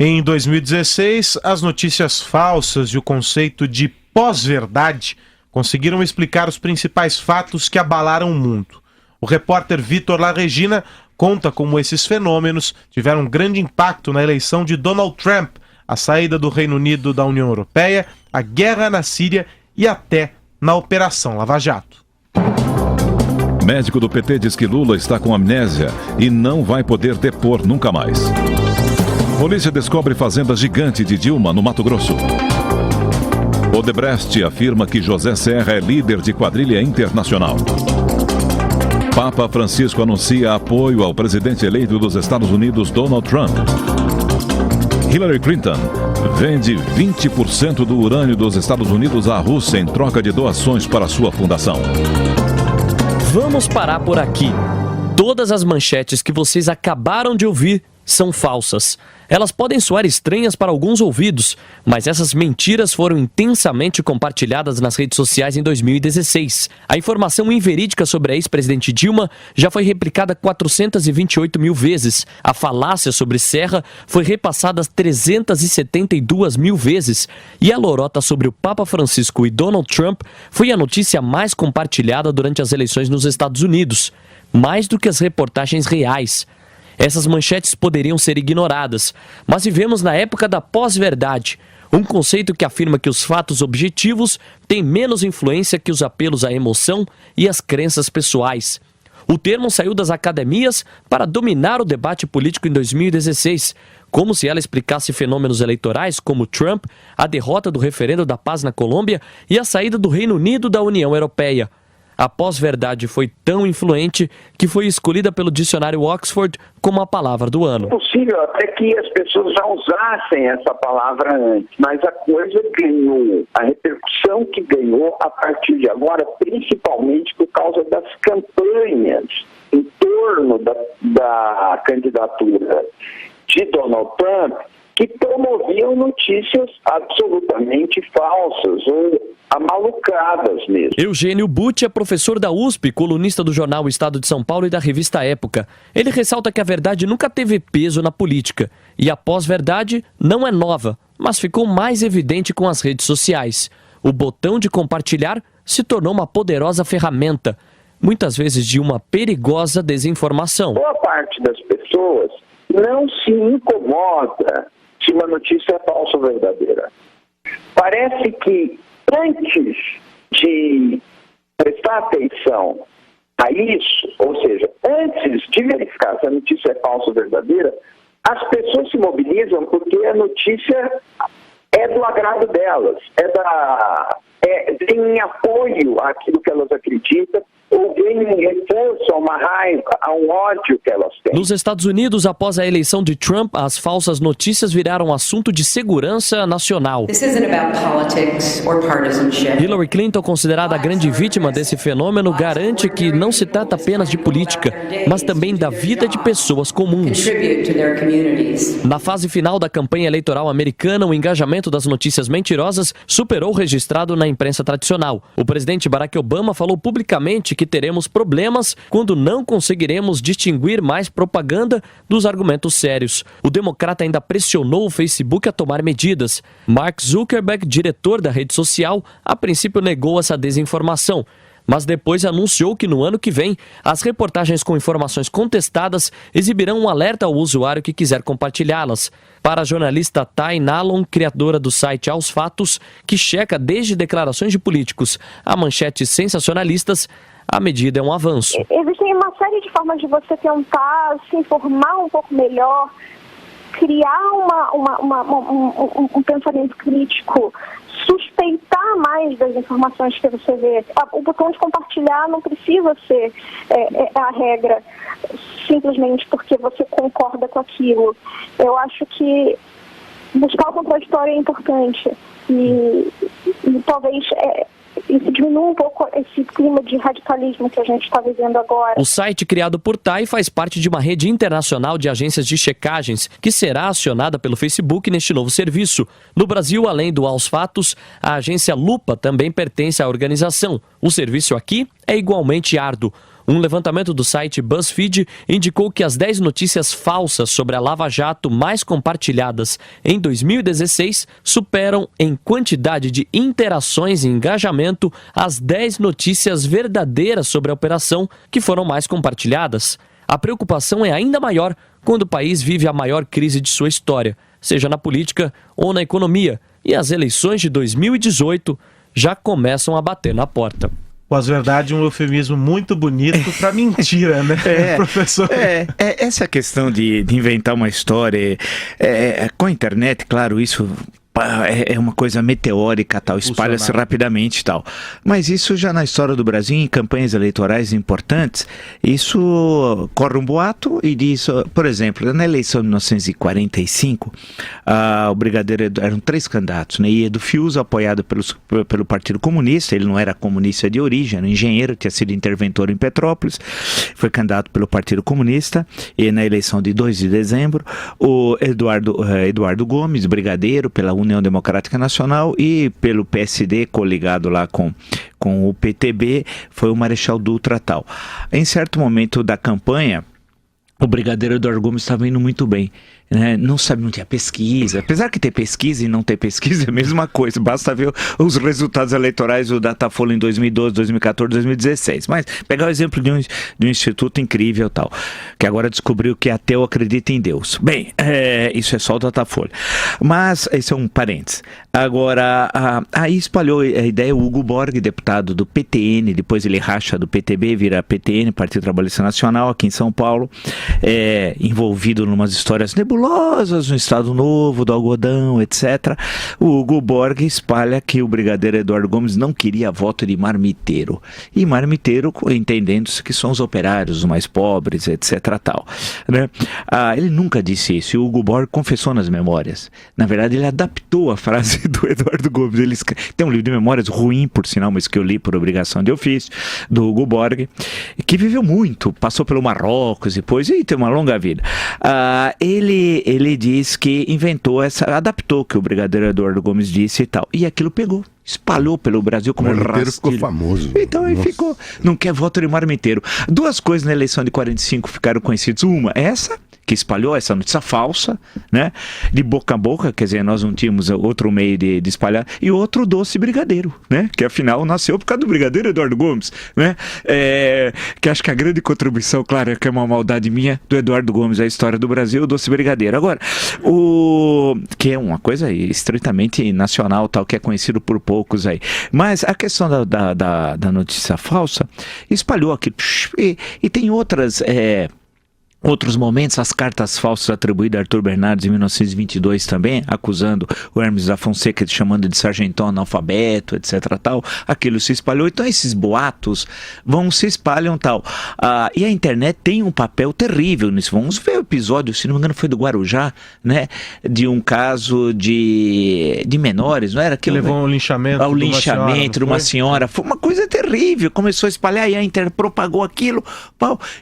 Em 2016, as notícias falsas e o conceito de pós-verdade conseguiram explicar os principais fatos que abalaram o mundo. O repórter Vitor La Regina conta como esses fenômenos tiveram um grande impacto na eleição de Donald Trump, a saída do Reino Unido da União Europeia, a guerra na Síria e até na Operação Lava Jato. Médico do PT diz que Lula está com amnésia e não vai poder depor nunca mais. Polícia descobre fazenda gigante de Dilma no Mato Grosso. Odebrecht afirma que José Serra é líder de quadrilha internacional. Papa Francisco anuncia apoio ao presidente eleito dos Estados Unidos, Donald Trump. Hillary Clinton vende 20% do urânio dos Estados Unidos à Rússia em troca de doações para sua fundação. Vamos parar por aqui. Todas as manchetes que vocês acabaram de ouvir são falsas. Elas podem soar estranhas para alguns ouvidos, mas essas mentiras foram intensamente compartilhadas nas redes sociais em 2016. A informação inverídica sobre a ex-presidente Dilma já foi replicada 428 mil vezes. A falácia sobre Serra foi repassada 372 mil vezes. E a lorota sobre o Papa Francisco e Donald Trump foi a notícia mais compartilhada durante as eleições nos Estados Unidos, mais do que as reportagens reais. Essas manchetes poderiam ser ignoradas, mas vivemos na época da pós-verdade, um conceito que afirma que os fatos objetivos têm menos influência que os apelos à emoção e às crenças pessoais. O termo saiu das academias para dominar o debate político em 2016, como se ela explicasse fenômenos eleitorais como Trump, a derrota do referendo da paz na Colômbia e a saída do Reino Unido da União Europeia. A pós-verdade foi tão influente que foi escolhida pelo dicionário Oxford como a palavra do ano. É possível até que as pessoas já usassem essa palavra antes, mas a coisa ganhou, a repercussão que ganhou a partir de agora, principalmente por causa das campanhas em torno da candidatura de Donald Trump, que promoviam notícias absolutamente falsas ou amalucadas mesmo. Eugênio Butti é professor da USP, colunista do jornal O Estado de São Paulo e da revista Época. Ele ressalta que a verdade nunca teve peso na política e a pós-verdade não é nova, mas ficou mais evidente com as redes sociais. O botão de compartilhar se tornou uma poderosa ferramenta, muitas vezes de uma perigosa desinformação. Boa parte das pessoas não se incomoda se uma notícia é falsa ou verdadeira. Parece que antes de prestar atenção a isso, ou seja, antes de verificar se a notícia é falsa ou verdadeira, as pessoas se mobilizam porque a notícia é do agrado delas, tem apoio àquilo que elas acreditam, ou vem um reforço a uma raiva, a um ódio que elas têm. Nos Estados Unidos, após a eleição de Trump, as falsas notícias viraram assunto de segurança nacional. Hillary Clinton, considerada a grande vítima desse fenômeno, garante que não se trata apenas de política, mas também da vida de pessoas comuns. Na fase final da campanha eleitoral americana, o engajamento das notícias mentirosas superou o registrado na imprensa tradicional. O presidente Barack Obama falou publicamente que teremos problemas quando não conseguiremos distinguir mais propaganda dos argumentos sérios. O democrata ainda pressionou o Facebook a tomar medidas. Mark Zuckerberg, diretor da rede social, a princípio negou essa desinformação, mas depois anunciou que no ano que vem, as reportagens com informações contestadas exibirão um alerta ao usuário que quiser compartilhá-las. Para a jornalista Thay Nallon, criadora do site Aos Fatos, que checa desde declarações de políticos a manchetes sensacionalistas, a medida é um avanço. Existem uma série de formas de você tentar se informar um pouco melhor, criar um pensamento crítico, suspeitar mais das informações que você vê. O botão de compartilhar não precisa ser a regra, simplesmente porque você concorda com aquilo. Eu acho que buscar o contraditório é importante e talvez isso diminua um pouco esse clima de radicalismo que a gente está vivendo agora. O site criado por Thay faz parte de uma rede internacional de agências de checagens que será acionada pelo Facebook neste novo serviço. No Brasil, além do Aos Fatos, a agência Lupa também pertence à organização. O serviço aqui é igualmente árduo. Um levantamento do site BuzzFeed indicou que as 10 notícias falsas sobre a Lava Jato mais compartilhadas em 2016 superam em quantidade de interações e engajamento as 10 notícias verdadeiras sobre a operação que foram mais compartilhadas. A preocupação é ainda maior quando o país vive a maior crise de sua história, seja na política ou na economia, e as eleições de 2018 já começam a bater na porta. Pós-verdade, um eufemismo muito bonito para mentira, né, professor? Essa questão de inventar uma história, com a internet, claro, isso é uma coisa meteórica, tal, espalha-se rapidamente e tal. Mas isso já na história do Brasil, em campanhas eleitorais importantes, isso corre um boato e diz, por exemplo, na eleição de 1945, o Brigadeiro eram 3 candidatos, né? E Edu Fiuza, apoiado pelo Partido Comunista, ele não era comunista de origem, era engenheiro, tinha sido interventor em Petrópolis, foi candidato pelo Partido Comunista, e na eleição de 2 de dezembro, o Eduardo Gomes, brigadeiro, pela União Democrática Nacional, e pelo PSD, coligado lá com o PTB, foi o Marechal Dutra tal. Em certo momento da campanha, o brigadeiro Eduardo Gomes estava indo muito bem, né? Não tinha pesquisa, apesar que ter pesquisa e não ter pesquisa é a mesma coisa, basta ver os resultados eleitorais do Datafolha em 2012, 2014, 2016, mas pegar o exemplo de um instituto incrível tal, que agora descobriu que ateu acredita em Deus. Bem, isso é só o Datafolha, mas esse é um parênteses. Agora, aí espalhou a ideia o Hugo Borg, deputado do PTN, depois ele racha do PTB, vira PTN, Partido Trabalhista Nacional, aqui em São Paulo, envolvido em umas histórias nebulosas no Estado Novo, do algodão, etc. O Hugo Borg espalha que o brigadeiro Eduardo Gomes não queria voto de marmiteiro. E marmiteiro, entendendo-se que são os operários, os mais pobres, etc. tal, né? Ele nunca disse isso. E o Hugo Borg confessou nas memórias. Na verdade, ele adaptou a frase do Eduardo Gomes. Ele tem um livro de memórias ruim, por sinal, mas que eu li por obrigação de ofício, do Hugo Borg, que viveu muito, passou pelo Marrocos depois e tem uma longa vida. Ele diz que adaptou o que o brigadeiro Eduardo Gomes disse e tal. E aquilo pegou, espalhou pelo Brasil como marmiteiro ficou famoso. Então ele ficou, não quer voto de marmiteiro. 2 coisas na eleição de 45 ficaram conhecidas. Uma, essa que espalhou essa notícia falsa, né? De boca a boca, quer dizer, nós não tínhamos outro meio de espalhar, e outro doce brigadeiro, né? Que afinal nasceu por causa do brigadeiro Eduardo Gomes, né? Que acho que a grande contribuição, claro, é que é uma maldade minha, do Eduardo Gomes, a história do Brasil, o doce brigadeiro. Agora, que é uma coisa estritamente nacional, tal, que é conhecido por poucos aí. Mas a questão da notícia falsa espalhou aqui, e tem outros momentos, as cartas falsas atribuídas a Arthur Bernardes em 1922 também, acusando o Hermes da Fonseca, chamando de sargentão analfabeto, etc. tal, aquilo se espalhou. Então esses boatos se espalham tal. E a internet tem um papel terrível nisso. Vamos ver o episódio, se não me engano foi do Guarujá, né? De um caso de menores, não era? Que levou ao linchamento de uma senhora. Foi uma coisa terrível, começou a espalhar e a internet propagou aquilo.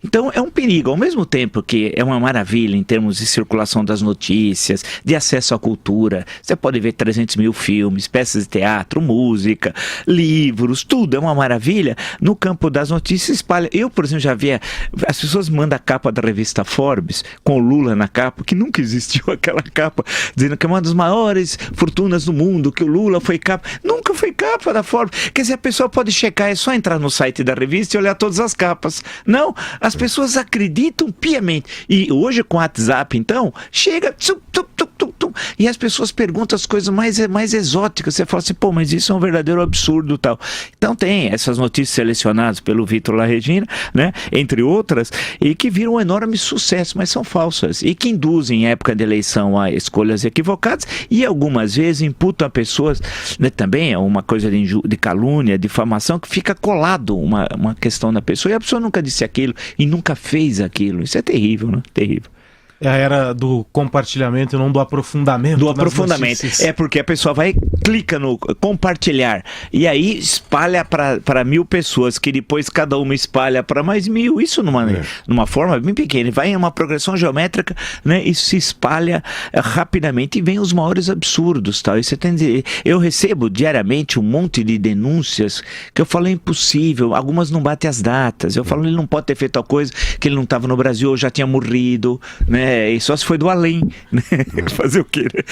Então é um perigo. Ao mesmo tempo que é uma maravilha em termos de circulação das notícias, de acesso à cultura. Você pode ver 300 mil filmes, peças de teatro, música, livros, tudo é uma maravilha. No campo das notícias espalha. Eu, por exemplo, já via, as pessoas mandam a capa da revista Forbes com o Lula na capa, que nunca existiu aquela capa, dizendo que é uma das maiores fortunas do mundo, que o Lula foi capa. Nunca foi capa da Forbes. Quer dizer, a pessoa pode checar, é só entrar no site da revista e olhar todas as capas. Não, as pessoas acreditam piamente. E hoje com o WhatsApp, então, chega, e as pessoas perguntam as coisas mais exóticas. Você fala assim, mas isso é um verdadeiro absurdo tal. Então tem essas notícias selecionadas pelo Vitor La Regina, né, entre outras, e que viram um enorme sucesso, mas são falsas, e que induzem em época de eleição a escolhas equivocadas, e algumas vezes imputam a pessoas, né, também é uma coisa de calúnia, difamação, que fica colado uma questão da pessoa, e a pessoa nunca disse aquilo, e nunca fez aquilo. Isso é terrível, né? Terrível. É a era do compartilhamento e não do aprofundamento. Do aprofundamento. É porque a pessoa vai clica no compartilhar, e aí espalha para 1.000 pessoas, que depois cada uma espalha para mais 1.000, isso numa forma bem pequena, vai em uma progressão geométrica, né? Isso se espalha rapidamente e vem os maiores absurdos, tal. E você eu recebo diariamente um monte de denúncias que eu falo é impossível, algumas não batem as datas, eu falo ele não pode ter feito tal coisa, que ele não estava no Brasil ou já tinha morrido, né? E só se foi do além, né? Fazer o quê, né?